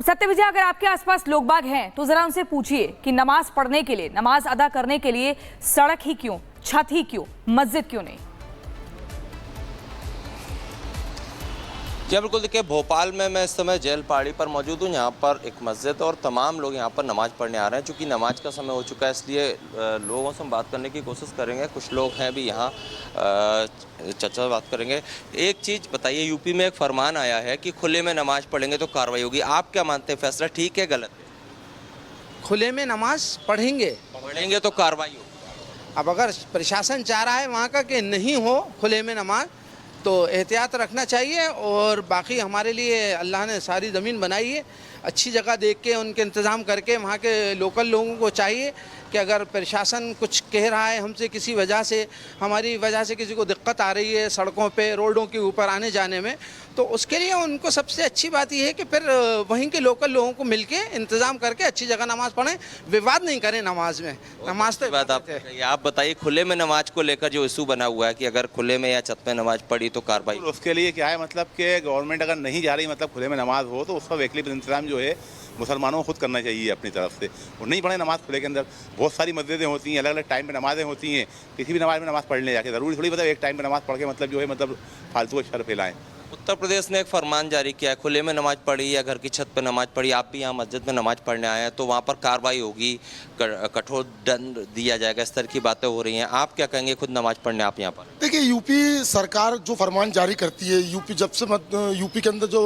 सत्य विजय, अगर आपके आसपास लोग बाग हैं तो जरा उनसे पूछिए कि नमाज पढ़ने के लिए, नमाज अदा करने के लिए सड़क ही क्यों, छत ही क्यों, मस्जिद क्यों नहीं? जी बिल्कुल, देखिए भोपाल में मैं इस समय जेल पहाड़ी पर मौजूद हूँ। यहाँ पर एक मस्जिद और तमाम लोग यहाँ पर नमाज़ पढ़ने आ रहे हैं। चूँकि नमाज का समय हो चुका है, इसलिए लोगों से हम बात करने की कोशिश करेंगे। कुछ लोग हैं भी यहाँ, चर्चा बात करेंगे। एक चीज़ बताइए, यूपी में एक फरमान आया है कि खुले में नमाज पढ़ेंगे तो कार्रवाई होगी। आप क्या मानते हैं, फैसला ठीक है गलत है? खुले में नमाज पढ़ेंगे तो कार्रवाई होगी। अब अगर प्रशासन चाह रहा है वहाँ का कि नहीं हो खुले में नमाज, तो एहतियात रखना चाहिए। और बाकी हमारे लिए अल्लाह ने सारी ज़मीन बनाई है, अच्छी जगह देख के उनके इंतज़ाम करके वहाँ के लोकल लोगों को चाहिए कि अगर प्रशासन कुछ कह रहा है हमसे, किसी वजह से, हमारी वजह से किसी को दिक्कत आ रही है सड़कों पे, रोडों के ऊपर आने जाने में, तो उसके लिए उनको सबसे अच्छी बात यह है कि फिर वहीं के लोकल लोगों को मिलके इंतज़ाम करके अच्छी जगह नमाज़ पढ़ें, विवाद नहीं करें नमाज में। नमाज तो बात आप बताइए, खुले में नमाज को लेकर जो इशू बना हुआ है कि अगर खुले में या छत में नमाज पढ़ी तो कार्रवाई, उसके लिए क्या है, मतलब कि गवर्नमेंट अगर नहीं जा रही, मतलब खुले में नमाज हो, तो उसका वैकल्पिक इंतजाम जो है मुसलमानों को खुद करना चाहिए अपनी तरफ से। और नहीं पढ़े नमाज खुले के अंदर, बहुत सारी मस्जिदें होती हैं, अलग अलग टाइम पे नमाजें होती हैं। किसी भी नमाज में नमाज पढ़ने जाके ज़रूरी थोड़ी मतलब एक टाइम पे नमाज पढ़ के मतलब जो है मतलब फालतू का शर फैलाएं। उत्तर प्रदेश ने एक फरमान जारी किया है, खुले में नमाज पढ़ी या घर की छत पर नमाज पढ़ी, आप भी यहाँ मस्जिद में नमाज पढ़ने आए हैं तो वहाँ पर कार्रवाई होगी, कठोर दंड दिया जाएगा, इस तरह की बातें हो रही हैं। आप क्या कहेंगे, खुद नमाज पढ़ने आप यहाँ पर? देखिए, यूपी सरकार जो फरमान जारी करती है, यूपी जब से यूपी के अंदर जो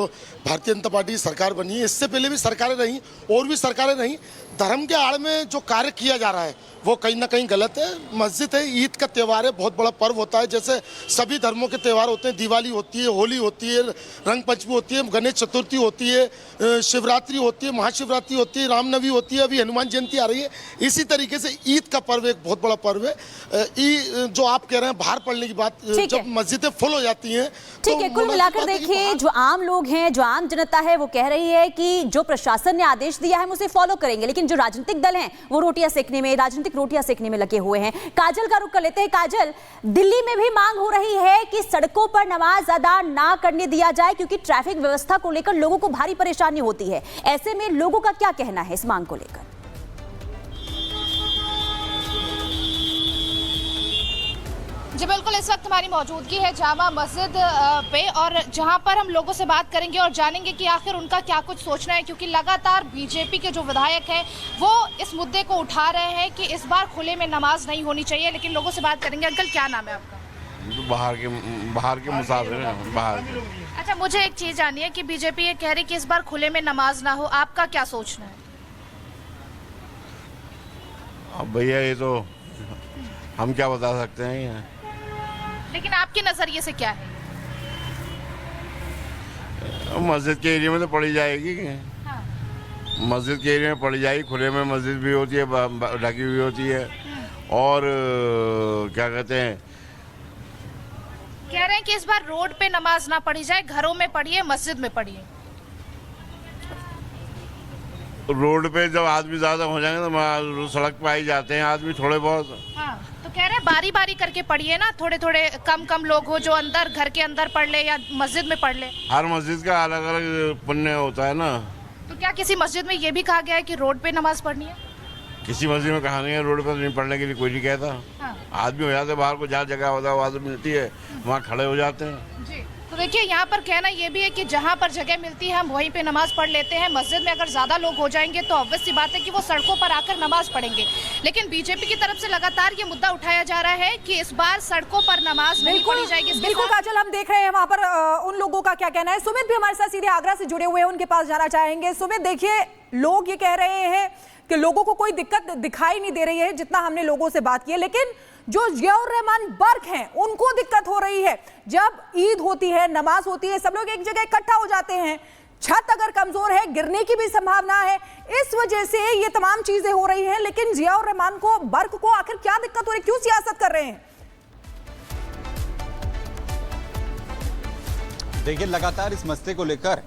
भारतीय जनता पार्टी सरकार बनी है, इससे पहले भी सरकारें रहीं और भी सरकारें रहीं, धर्म के आड़ में जो कार्य किया जा रहा है वो कहीं ना कहीं गलत है। मस्जिद है, ईद का त्यौहार है, बहुत बड़ा पर्व होता है, जैसे सभी धर्मों के त्यौहार होते हैं। दिवाली होती है, होली होती है, रंग पंचमी होती है, गणेश चतुर्थी होती है, शिवरात्रि होती है, महाशिवरात्रि होती है, रामनवमी होती है, अभी हनुमान जयंती आ रही है। इसी तरीके से ईद का पर्व एक बहुत बड़ा पर्व है। जो आप कह रहे हैं बाहर पढ़ने की बात, जब मस्जिदें फुल हो जाती हैं, ठीक है, कुल मिलाकर देखिए जो आम लोग हैं, जो आम जनता है, वो कह रही है कि जो प्रशासन ने आदेश दिया है हम उसे फॉलो करेंगे, लेकिन जो राजनीतिक दल हैं वो रोटियां सेकने में, राजनीतिक रोटियां सेकने में लगे हुए हैं। काजल का रुख कर लेते हैं। काजल, दिल्ली में भी मांग हो रही है कि सड़कों पर नमाज अदा ना करने दिया जाए क्योंकि ट्रैफिक व्यवस्था को लेकर लोगों को भारी परेशानी होती है। ऐसे में लोगों का क्या कहना है इस मांग को लेकर? जी बिल्कुल, इस वक्त हमारी मौजूदगी है जामा मस्जिद पे, और जहां पर हम लोगों से बात करेंगे और जानेंगे कि आखिर उनका क्या कुछ सोचना है, क्योंकि लगातार बीजेपी के जो विधायक हैं वो इस मुद्दे को उठा रहे हैं कि इस बार खुले में नमाज नहीं होनी चाहिए। लेकिन लोगों से बात करेंगे। अंकल, क्या नाम है आपका? बाहर के मुसाफिर हैं, बाहर के। अच्छा, मुझे एक चीज़ जाननी है कि बीजेपी ये कह रही कि इस बार खुले में नमाज ना हो, आपका क्या सोचना है? अब भैया ये तो हम क्या बता सकते हैं, लेकिन आपके नजरिए से क्या है? मस्जिद के एरिया में तो पढ़ी जाएगी। हाँ। मस्जिद के एरिया में पढ़ी जाएगी, खुले में मस्जिद भी होती है, ढकी हुई होती है। और क्या कहते हैं, कह रहे हैं कि इस बार रोड पे नमाज ना पढ़ी जाए, घरों में पढ़िए, मस्जिद में पढ़िए। रोड पे जब आदमी ज्यादा हो जाएंगे तो सड़क पे आई जाते हैं आदमी थोड़े बहुत। हाँ, तो कह रहे हैं बारी बारी करके पढ़िए ना, थोड़े थोड़े कम लोग हो जो अंदर घर के अंदर पढ़ ले या मस्जिद में पढ़ ले। हर मस्जिद का अलग अलग पुण्य होता है ना। तो क्या किसी मस्जिद में ये भी कहा गया है कि रोड पे नमाज पढ़नी है? किसी मस्जिद में कहा नहीं है, रोड पर नहीं पढ़ने के लिए कोई नहीं कहता। हाँ। आदमी हो जाते बाहर को, जहाँ जगह होता है वहाँ मिलती है, वहाँ खड़े हो जाते हैं। जी, तो देखिए यहाँ पर कहना ये भी है कि जहाँ पर जगह मिलती है हम वहीं पे नमाज पढ़ लेते हैं। मस्जिद में अगर ज्यादा लोग हो जाएंगे तो ऑब्वियस सी बात है कि वो सड़कों पर आकर नमाज पढ़ेंगे। लेकिन बीजेपी की तरफ से लगातार ये मुद्दा उठाया जा रहा है कि इस बार सड़कों पर नमाज नहीं पढ़ी जाएगी। बिल्कुल काजल, हम देख रहे हैं वहां पर उन लोगों का क्या कहना है। सुमित भी हमारे साथ सीधे आगरा से जुड़े हुए हैं, उनके पास जाना चाहेंगे। सुमित, देखिए लोग ये कह रहे हैं कि लोगों को कोई दिक्कत दिखाई नहीं दे रही है जितना हमने लोगों से बात की है, लेकिन जो जियाउर रहमान बर्क हैं उनको दिक्कत हो रही है। जब ईद होती है, नमाज होती है, सब लोग एक जगह इकट्ठा हो जाते हैं, छत अगर कमजोर है गिरने की भी संभावना है, इस वजह से ये तमाम चीजें हो रही हैं। लेकिन जियाउर रहमान को, बर्क को आखिर क्या दिक्कत हो रही है, क्यों सियासत कर रहे हैं? देखिए, लगातार इस मसले को लेकर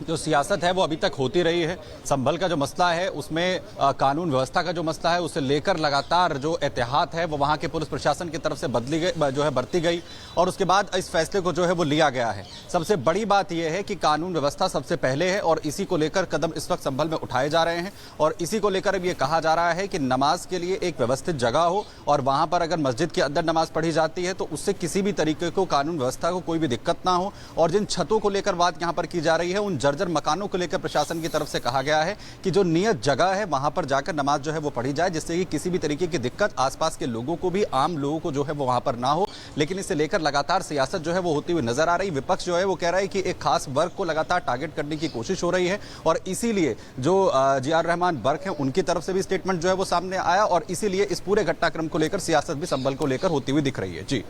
जो सियासत है वो अभी तक होती रही है। संभल का जो मसला है उसमें कानून व्यवस्था का जो मसला है उसे लेकर लगातार जो एहतियात है वो वहाँ के पुलिस प्रशासन की तरफ से बरती गई और उसके बाद इस फैसले को जो है वो लिया गया है। सबसे बड़ी बात यह है कि कानून व्यवस्था सबसे पहले है और इसी को लेकर कदम इस वक्त संभल में उठाए जा रहे हैं और इसी को लेकर अब ये कहा जा रहा है कि नमाज के लिए एक व्यवस्थित जगह हो और वहाँ पर अगर मस्जिद के अंदर नमाज पढ़ी जाती है तो उससे किसी भी तरीके को कानून व्यवस्था को कोई भी दिक्कत ना हो। और जिन छतों को लेकर बात यहाँ पर की जा रही है उन जर्जर मकानों को लेकर प्रशासन की तरफ से कहा गया है कि जो नियत जगह है वहां पर जाकर नमाज जो है वो पढ़ी जाए, जिससे कि किसी भी तरीके की दिक्कत आसपास के लोगों को भी, आम लोगों को जो है वो वहां पर ना हो। लेकिन इसे लेकर लगातार सियासत जो है वो होती हुई नजर आ रही। विपक्ष जो है वो कह रहा है कि एक खास वर्ग को लगातार टारगेट करने की कोशिश हो रही है और इसीलिए जो जियार रहमान वर्ग हैं उनकी तरफ से भी स्टेटमेंट जो है वो सामने आया और इसीलिए इस पूरे घटनाक्रम को लेकर सियासत भी संभल को लेकर होती हुई दिख रही है। जी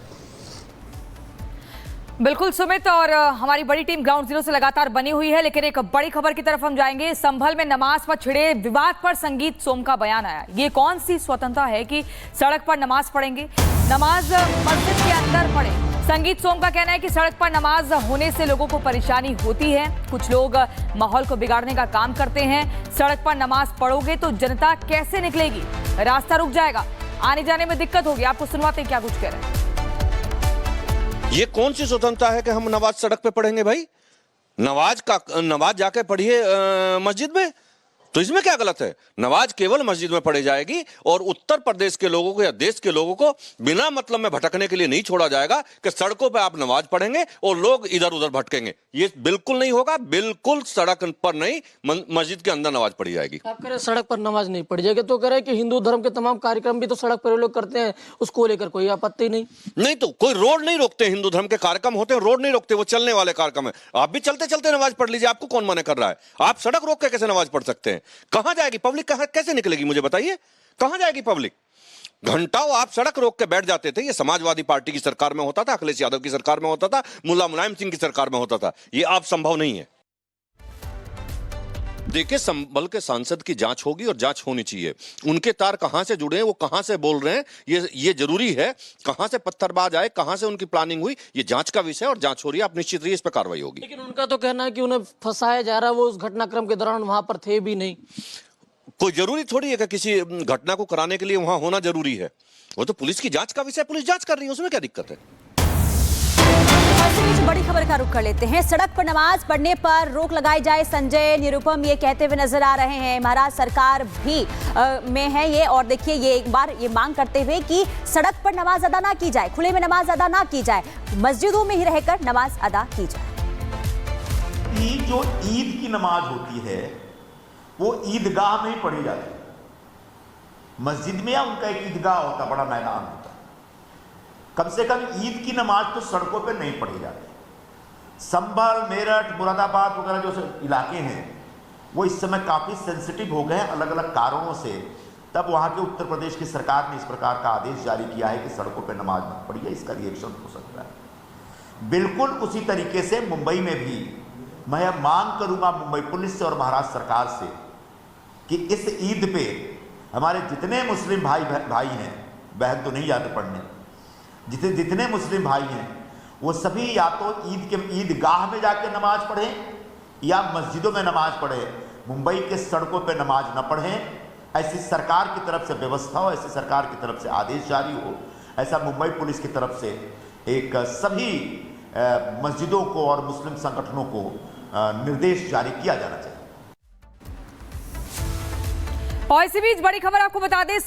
बिल्कुल सुमित, और हमारी बड़ी टीम ग्राउंड जीरो से लगातार बनी हुई है। लेकिन एक बड़ी खबर की तरफ हम जाएंगे। संभल में नमाज पर छिड़े विवाद पर संगीत सोम का बयान आया। ये कौन सी स्वतंत्रता है कि सड़क पर नमाज पढ़ेंगे, नमाज मस्जिद के अंदर पढ़े। संगीत सोम का कहना है कि सड़क पर नमाज होने से लोगों को परेशानी होती है, कुछ लोग माहौल को बिगाड़ने का काम करते हैं। सड़क पर नमाज पढ़ोगे तो जनता कैसे निकलेगी, रास्ता रुक जाएगा, आने जाने में दिक्कत होगी। आपको सुनवाते क्या कुछ कह रहे हैं। ये कौन सी स्वतंत्रता है कि हम नमाज सड़क पे पढ़ेंगे भाई? नमाज जाके पढ़िए मस्जिद में, तो इसमें क्या गलत है? नमाज केवल मस्जिद में पढ़ी जाएगी और उत्तर प्रदेश के लोगों को या देश के लोगों को बिना मतलब में भटकने के लिए नहीं छोड़ा जाएगा कि सड़कों पे आप नमाज पढ़ेंगे और लोग इधर उधर भटकेंगे। ये बिल्कुल नहीं होगा। बिल्कुल सड़क पर नहीं, मस्जिद के अंदर नमाज पढ़ी जाएगी। आप कह रहे सड़क पर नमाज नहीं पढ़ी जाएगी, तो कह रहे कि हिंदू धर्म के तमाम कार्यक्रम भी तो सड़क पर लोग करते हैं, उसको लेकर कोई आपत्ति नहीं। तो कोई रोड नहीं रोकते। हिंदू धर्म के कार्यक्रम होते हैं, रोड नहीं रोकते, वो चलने वाले कार्यक्रम है। आप भी चलते चलते नमाज पढ़ लीजिए, आपको कौन मना कर रहा है? आप सड़क रोक के कैसे नमाज पढ़ सकते हैं? कहां जाएगी पब्लिक? कहां कैसे निकलेगी? मुझे बताइए, कहां जाएगी पब्लिक? घंटाओं आप सड़क रोक के बैठ जाते थे। ये समाजवादी पार्टी की सरकार में होता था, अखिलेश यादव की सरकार में होता था, मुल्ला मुलायम सिंह की सरकार में होता था। ये आप संभव नहीं है। देखिए, संभल के सांसद की जांच होगी और जांच होनी चाहिए। उनके तार कहां से जुड़े हैं, वो कहां से बोल रहे हैं, ये जरूरी है। कहां से पत्थरबाज आए, कहां से उनकी प्लानिंग हुई, ये जांच का विषय और जांच हो रही है। आप निश्चित रहिए, इस पर कार्रवाई होगी। लेकिन उनका तो कहना है कि उन्हें फंसाया जा रहा है, वो उस घटनाक्रम के दौरान वहां पर थे भी नहीं। कोई जरूरी थोड़ी है कि किसी घटना को कराने के लिए वहां होना जरूरी है। वो तो पुलिस की जांच का विषय, पुलिस जांच कर रही है, उसमें क्या दिक्कत है? बड़ी खबर का रुख कर लेते हैं। सड़क पर नमाज पढ़ने पर रोक लगाई जाए, संजय निरुपम ये कहते हुए नजर आ रहे हैं। महाराज सरकार भी में है ये, और देखिए ये एक बार ये मांग करते हुए कि सड़क पर नमाज अदा ना की जाए, खुले में नमाज अदा ना की जाए, मस्जिदों में ही रहकर नमाज अदा की जाए। जो ईद की नमाज होती है वो ईदगाह में ही पढ़ी जाती है, मस्जिद में या उनका एक ईदगाह होता, बड़ा मैदान होता। कम से कम ईद की नमाज तो सड़कों पे नहीं पढ़ी जाती। संभल, मेरठ, मुरादाबाद वगैरह जो इलाके हैं वो इस समय काफ़ी सेंसिटिव हो गए हैं अलग अलग कारणों से। तब वहाँ के उत्तर प्रदेश की सरकार ने इस प्रकार का आदेश जारी किया है कि सड़कों पे नमाज मत पढ़िए, इसका रिएक्शन हो सकता है। बिल्कुल उसी तरीके से मुंबई में भी मैं मांग करूँगा मुंबई पुलिस से और महाराष्ट्र सरकार से कि इस ईद पे हमारे जितने मुस्लिम भाई हैं, बहन तो नहीं जाते पढ़ने, जितने मुस्लिम भाई हैं वो सभी या तो ईदगाह में जाके नमाज पढ़ें या मस्जिदों में नमाज पढ़ें। मुंबई के सड़कों पे नमाज न पढ़ें। ऐसी सरकार की तरफ से व्यवस्था हो, ऐसी सरकार की तरफ से आदेश जारी हो, ऐसा मुंबई पुलिस की तरफ से एक सभी मस्जिदों को और मुस्लिम संगठनों को निर्देश जारी किया जाना चाहिए। और इसी बीच बड़ी खबर आपको बता दें,